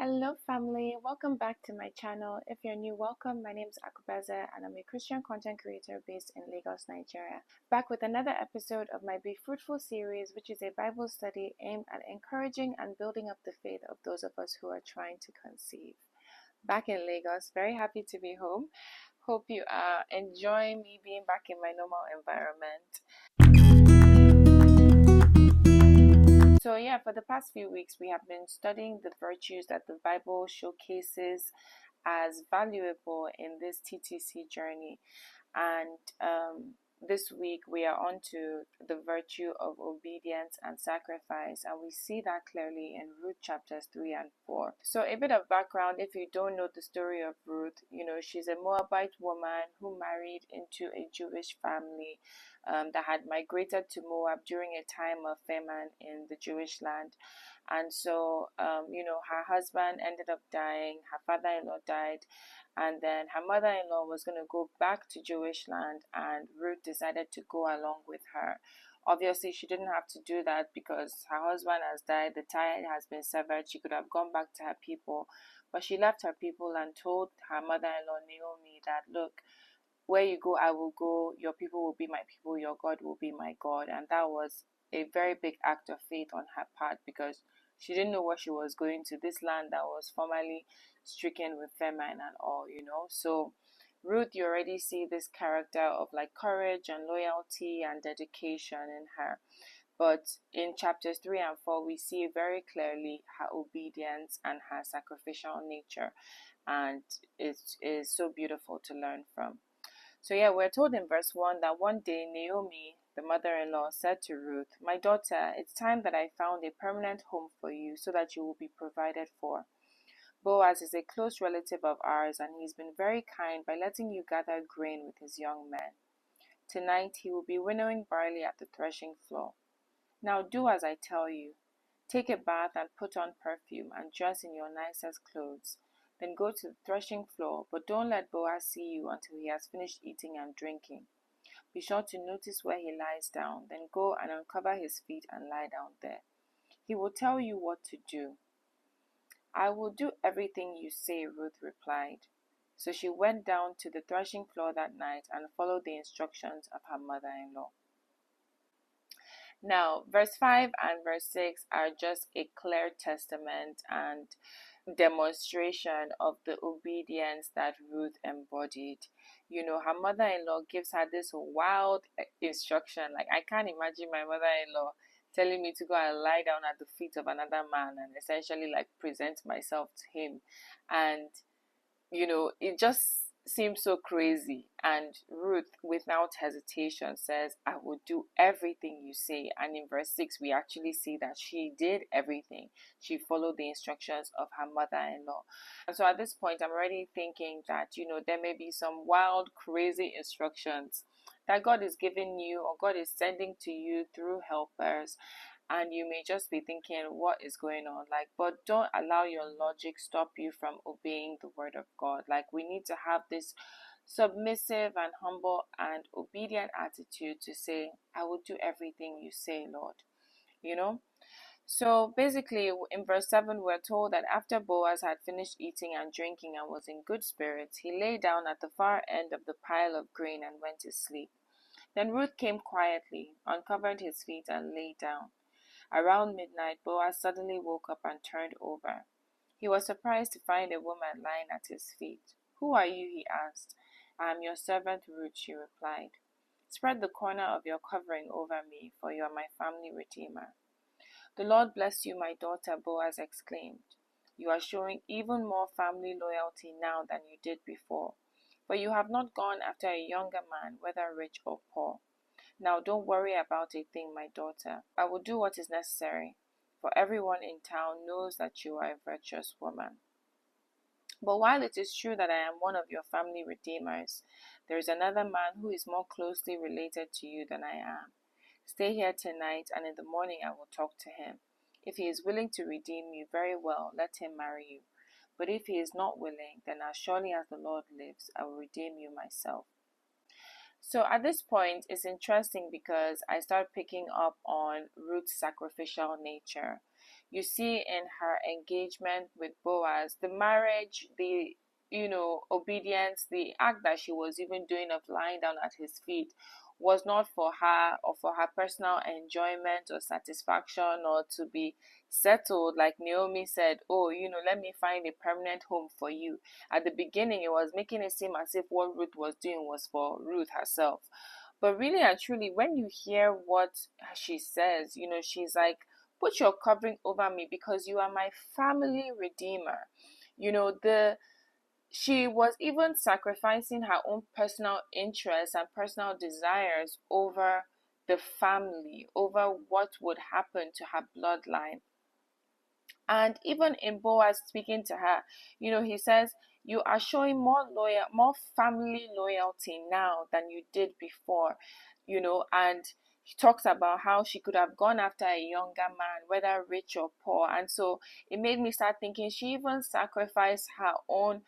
Hello, family. Welcome back to my channel. If you're new, welcome. My name is Akubeze, and I'm a Christian content creator based in Lagos, Nigeria. Back with another episode of my Be Fruitful series, which is a Bible study aimed at encouraging and building up the faith of those of us who are trying to conceive. Back in Lagos, very happy to be home. Hope you are enjoying me being back in my normal environment. So yeah, for the past few weeks, we have been studying the virtues that the Bible showcases as valuable in this TTC journey. And this week, we are on to the virtue of obedience and sacrifice, and we see that clearly in Ruth chapters 3 and 4. So a bit of background, if you don't know the story of Ruth, she's a Moabite woman who married into a Jewish family that had migrated to Moab during a time of famine in the Jewish land. And so, her husband ended up dying, her father-in-law died, and then her mother-in-law was going to go back to Jewish land, and Ruth decided to go along with her. Obviously, she didn't have to do that because her husband has died, the tie has been severed. She could have gone back to her people, but she left her people and told her mother-in-law, Naomi, that, look, where you go, I will go. Your people will be my people. Your God will be my God. And that was a very big act of faith on her part because she didn't know what she was going to. This land that was formerly stricken with famine and all, So Ruth, you already see this character of like courage and loyalty and dedication in her. But in chapters 3 and 4, we see very clearly her obedience and her sacrificial nature. And it is so beautiful to learn from. So yeah, we're told in verse 1 that one day Naomi, the mother-in-law, said to Ruth, "My daughter, it's time that I found a permanent home for you so that you will be provided for. Boaz is a close relative of ours, and he's been very kind by letting you gather grain with his young men. Tonight he will be winnowing barley at the threshing floor. Now do as I tell you. Take a bath and put on perfume and dress in your nicest clothes. Then go to the threshing floor, but don't let Boaz see you until he has finished eating and drinking. Be sure to notice where he lies down, then go and uncover his feet and lie down there. He will tell you what to do." "I will do everything you say," Ruth replied. So she went down to the threshing floor that night and followed the instructions of her mother-in-law. Now, verse 5 and verse 6 are just a clear testament and demonstration of the obedience that Ruth embodied. Her mother-in-law gives her this wild instruction. Like, I can't imagine my mother-in-law telling me to go and lie down at the feet of another man and essentially like present myself to him. And it just seems so crazy. And Ruth, without hesitation, says, "I will do everything you say." And in verse 6, we actually see that she did everything. She followed the instructions of her mother-in-law. And so at this point, I'm already thinking that, there may be some wild, crazy instructions that God is giving you or God is sending to you through helpers, and you may just be thinking, what is going on? But don't allow your logic stop you from obeying the word of God. We need to have this submissive and humble and obedient attitude to say, "I will do everything you say, Lord." So basically, in verse 7, we're told that after Boaz had finished eating and drinking and was in good spirits, he lay down at the far end of the pile of grain and went to sleep. Then Ruth came quietly, uncovered his feet, and lay down. Around midnight, Boaz suddenly woke up and turned over. He was surprised to find a woman lying at his feet. "Who are you?" he asked. "I am your servant Ruth," she replied. "Spread the corner of your covering over me, for you are my family redeemer." "The Lord bless you, my daughter," Boaz exclaimed. "You are showing even more family loyalty now than you did before, for you have not gone after a younger man, whether rich or poor. Now don't worry about a thing, my daughter. I will do what is necessary, for everyone in town knows that you are a virtuous woman. But while it is true that I am one of your family redeemers, there is another man who is more closely related to you than I am. Stay here tonight, and in the morning I will talk to him. If he is willing to redeem you, very well, let him marry you. But if he is not willing, then as surely as the Lord lives, I will redeem you myself." So at this point, it's interesting because I start picking up on Ruth's sacrificial nature. You see in her engagement with Boaz, the marriage, the obedience, the act that she was even doing of lying down at his feet was not for her or for her personal enjoyment or satisfaction or to be settled. Like Naomi said, oh, let me find a permanent home for you. At the beginning, it was making it seem as if what Ruth was doing was for Ruth herself. But really and truly, when you hear what she says, she's like, put your covering over me because you are my family redeemer. The she was even sacrificing her own personal interests and personal desires over the family, over what would happen to her bloodline. And even in Boaz speaking to her, he says, you are showing more family loyalty now than you did before, and he talks about how she could have gone after a younger man, whether rich or poor. And so it made me start thinking she even sacrificed her own,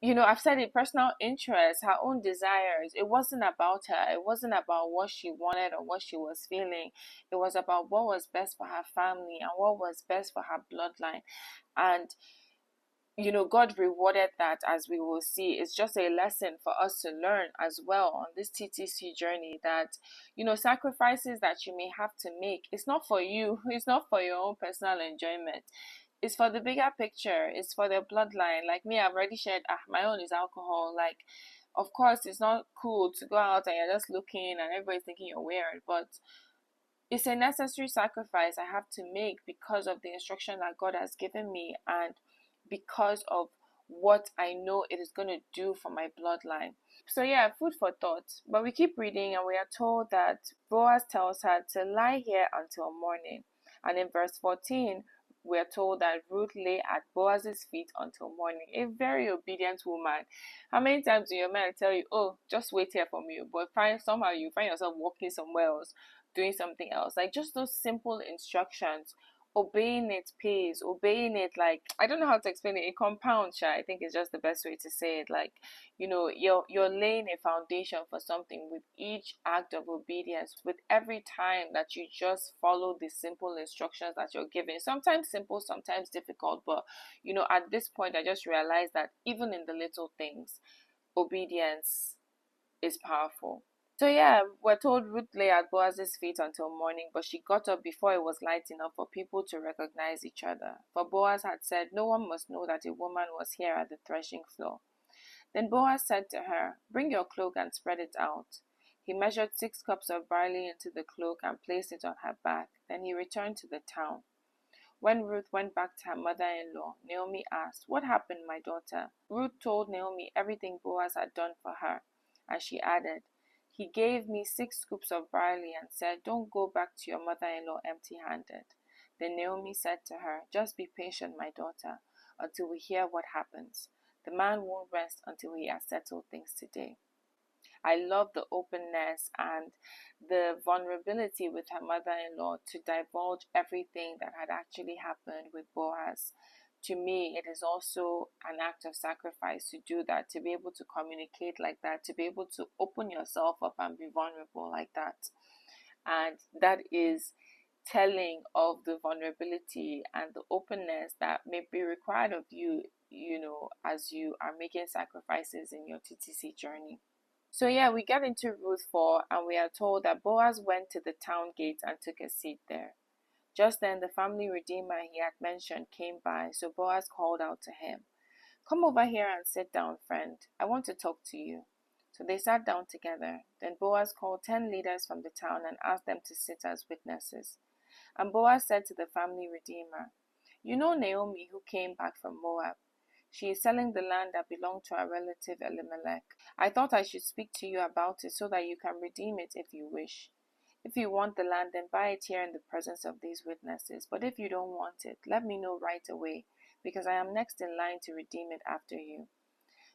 I've said it, personal interests, her own desires. It wasn't about her. It wasn't about what she wanted or what she was feeling. It was about what was best for her family and what was best for her bloodline. And God rewarded that, as we will see. It's just a lesson for us to learn as well on this TTC journey that, sacrifices that you may have to make, it's not for you, it's not for your own personal enjoyment. It's for the bigger picture. It's for the bloodline. Like me, I've already shared, my own is alcohol. Like, of course, it's not cool to go out and you're just looking and everybody's thinking you're weird, but it's a necessary sacrifice I have to make because of the instruction that God has given me and because of what I know it is going to do for my bloodline. So yeah, food for thought. But we keep reading and we are told that Boaz tells her to lie here until morning. And in verse 14, we're told that Ruth lay at Boaz's feet until morning. A very obedient woman. How many times do your man tell you, oh, just wait here for me, but somehow you find yourself walking somewhere else, doing something else? Like, just those simple instructions, obeying it pays. Obeying it, like, I don't know how to explain it. It compounds, I think is just the best way to say it. Like, you're laying a foundation for something with each act of obedience, with every time that you just follow the simple instructions that you're given. Sometimes simple, sometimes difficult, but at this point I just realized that even in the little things, obedience is powerful. So yeah, we're told Ruth lay at Boaz's feet until morning, but she got up before it was light enough for people to recognize each other. For Boaz had said, no one must know that a woman was here at the threshing floor. Then Boaz said to her, bring your cloak and spread it out. He measured 6 cups of barley into the cloak and placed it on her back. Then he returned to the town. When Ruth went back to her mother-in-law, Naomi asked, what happened, my daughter? Ruth told Naomi everything Boaz had done for her, and she added, he gave me 6 scoops of barley and said, don't go back to your mother-in-law empty-handed. Then Naomi said to her, just be patient, my daughter, until we hear what happens. The man won't rest until he has settled things today. I love the openness and the vulnerability with her mother-in-law to divulge everything that had actually happened with Boaz. To me, it is also an act of sacrifice to do that, to be able to communicate like that, to be able to open yourself up and be vulnerable like that. And that is telling of the vulnerability and the openness that may be required of you, as you are making sacrifices in your TTC journey. So yeah, we get into Ruth 4 and we are told that Boaz went to the town gate and took a seat there. Just then the family redeemer he had mentioned came by, so Boaz called out to him, come over here and sit down, friend. I want to talk to you. So they sat down together. Then Boaz called 10 leaders from the town and asked them to sit as witnesses. And Boaz said to the family redeemer, you know Naomi who came back from Moab. She is selling the land that belonged to our relative Elimelech. I thought I should speak to you about it so that you can redeem it if you wish. If you want the land, then buy it here in the presence of these witnesses. But if you don't want it, let me know right away, because I am next in line to redeem it after you.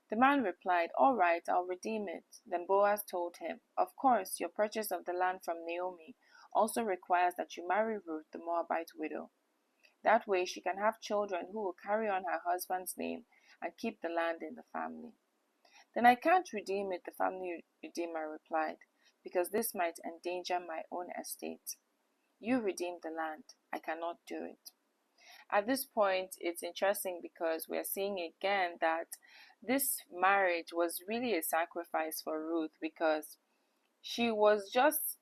The man replied, all right, I'll redeem it. Then Boaz told him, of course, your purchase of the land from Naomi also requires that you marry Ruth, the Moabite widow. That way she can have children who will carry on her husband's name and keep the land in the family. Then I can't redeem it, the family redeemer replied, because this might endanger my own estate. You redeem the land. I cannot do it. At this point, it's interesting because we're seeing again that this marriage was really a sacrifice for Ruth, because she was just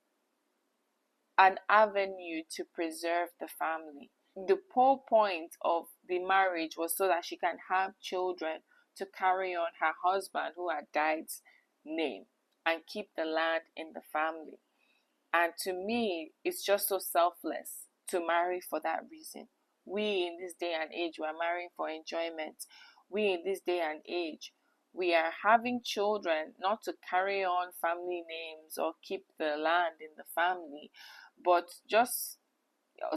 an avenue to preserve the family. The whole point of the marriage was so that she can have children to carry on her husband who had died's name and keep the land in the family. And to me, it's just so selfless to marry for that reason. We in this day and age, we are marrying for enjoyment. We in this day and age, we are having children not to carry on family names or keep the land in the family, but just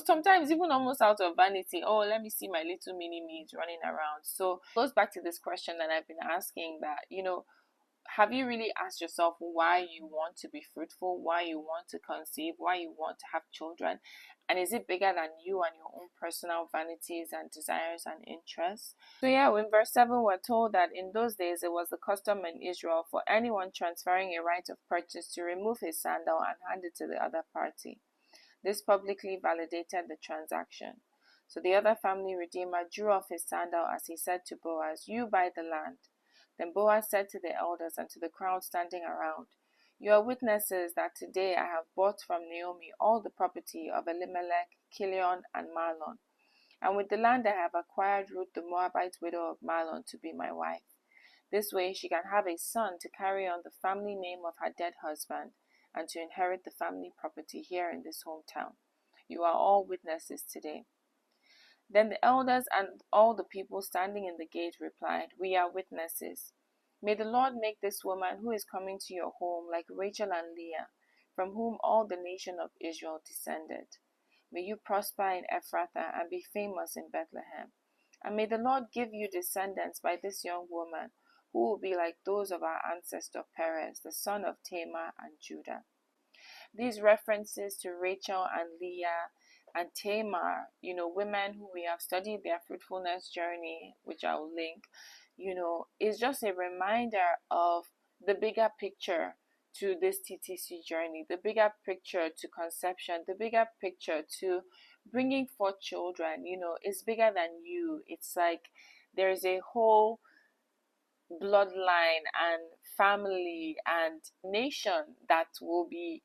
sometimes even almost out of vanity. Oh, let me see my little mini me's running around. So it goes back to this question that I've been asking, that have you really asked yourself why you want to be fruitful, why you want to conceive, why you want to have children? And is it bigger than you and your own personal vanities and desires and interests? So yeah, in verse 7, we're told that in those days it was the custom in Israel for anyone transferring a right of purchase to remove his sandal and hand it to the other party. This publicly validated the transaction. So the other family redeemer drew off his sandal as he said to Boaz, "You buy the land." Then Boaz said to the elders and to the crowd standing around, "You are witnesses that today I have bought from Naomi all the property of Elimelech, Kilion, and Mahlon. And with the land I have acquired Ruth the Moabite widow of Mahlon to be my wife. This way she can have a son to carry on the family name of her dead husband and to inherit the family property here in this hometown. You are all witnesses today." Then the elders and all the people standing in the gate replied, "We are witnesses. May the Lord make this woman who is coming to your home like Rachel and Leah, from whom all the nation of Israel descended. May you prosper in Ephrathah and be famous in Bethlehem. And may the Lord give you descendants by this young woman, who will be like those of our ancestor Perez, the son of Tamar and Judah." These references to Rachel and Leah and Tamar, women who we have studied their fruitfulness journey, which I will link, is just a reminder of the bigger picture to this TTC journey, the bigger picture to conception, the bigger picture to bringing forth children. Is bigger than you. It's like there's a whole bloodline and family and nation that will be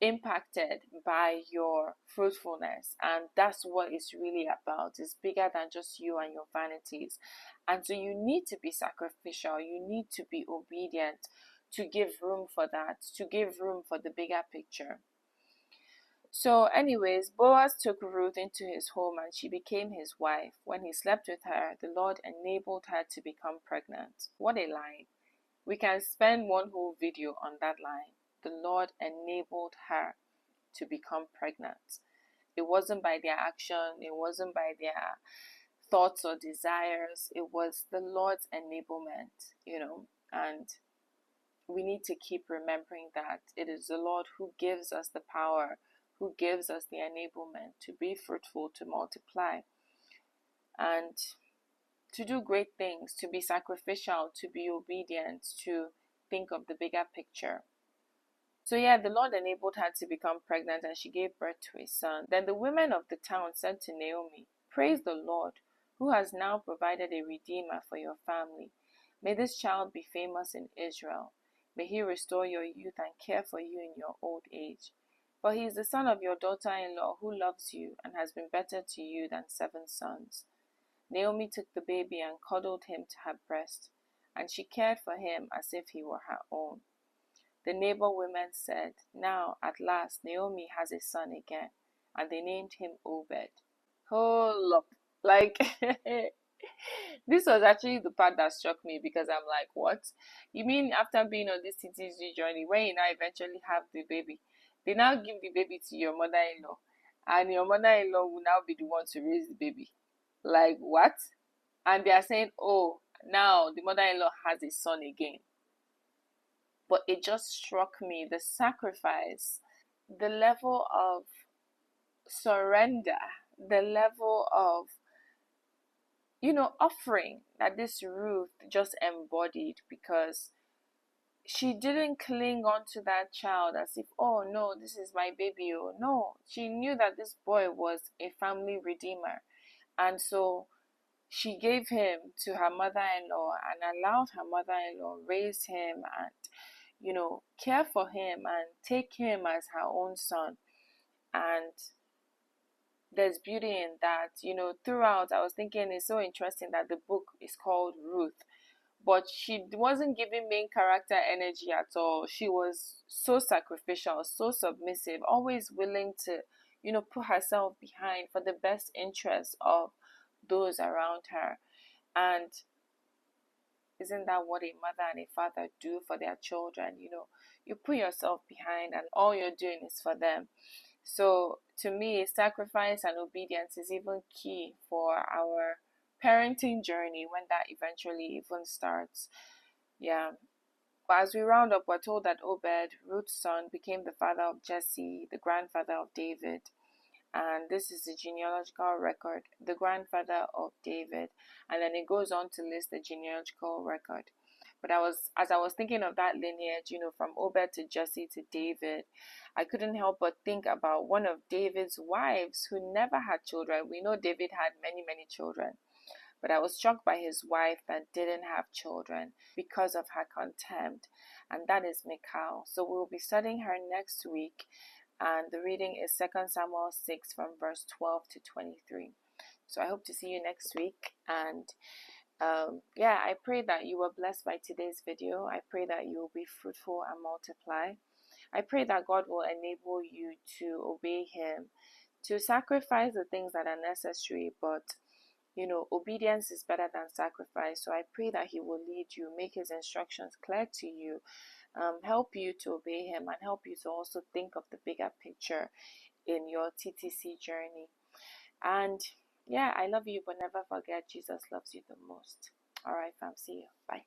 impacted by your fruitfulness, and that's what it's really about. It's bigger than just you and your vanities, and so you need to be sacrificial, you need to be obedient to give room for that, to give room for the bigger picture. So anyways, Boaz took Ruth into his home and she became his wife. When he slept with her, the Lord enabled her to become pregnant. What a line. We can spend one whole video on that line. The Lord enabled her to become pregnant. It wasn't by their action, it wasn't by their thoughts or desires, it was the Lord's enablement, and we need to keep remembering that it is the Lord who gives us the power, who gives us the enablement to be fruitful, to multiply, and to do great things, to be sacrificial, to be obedient, to think of the bigger picture. So yeah, the Lord enabled her to become pregnant and she gave birth to a son. Then the women of the town said to Naomi, "Praise the Lord, who has now provided a redeemer for your family. May this child be famous in Israel. May he restore your youth and care for you in your old age. For he is the son of your daughter-in-law who loves you and has been better to you than 7 sons." Naomi took the baby and cuddled him to her breast, and she cared for him as if he were her own. The neighbor women said, "Now, at last, Naomi has a son again," and they named him Obed. Hold up. Like, this was actually the part that struck me, because I'm like, what? You mean after being on this TTG journey, when you now eventually have the baby, they now give the baby to your mother-in-law, and your mother-in-law will now be the one to raise the baby? Like, what? And they are saying, oh, now the mother-in-law has a son again. But it just struck me, the sacrifice, the level of surrender, the level of, offering that this Ruth just embodied, because she didn't cling on to that child as if, oh no, this is my baby. Oh no, she knew that this boy was a family redeemer. And so she gave him to her mother-in-law and allowed her mother-in-law raise him and, care for him and take him as her own son. And there's beauty in that. Throughout, I was thinking it's so interesting that the book is called Ruth, but she wasn't giving main character energy at all. She was so sacrificial, so submissive, always willing to, put herself behind for the best interest of those around her. And isn't that what a mother and a father do for their children? You put yourself behind and all you're doing is for them. So to me, sacrifice and obedience is even key for our parenting journey when that eventually even starts. Yeah. But as we round up, we're told that Obed, Ruth's son, became the father of Jesse, the grandfather of David. And this is the genealogical record, the grandfather of David. And then it goes on to list the genealogical record. But as I was thinking of that lineage, from Obed to Jesse to David, I couldn't help but think about one of David's wives who never had children. We know David had many, many children, but I was struck by his wife that didn't have children because of her contempt, and that is Michal. So we'll be studying her next week, and the reading is 2 Samuel 6 from verse 12 to 23. So I hope to see you next week, and I pray that you were blessed by today's video. I pray that you will be fruitful and multiply. I pray that God will enable you to obey Him, to sacrifice the things that are necessary, but obedience is better than sacrifice. So I pray that He will lead you, make His instructions clear to you, help you to obey Him, and help you to also think of the bigger picture in your TTC journey. And I love you, but never forget Jesus loves you the most. All right, fam. See you. Bye.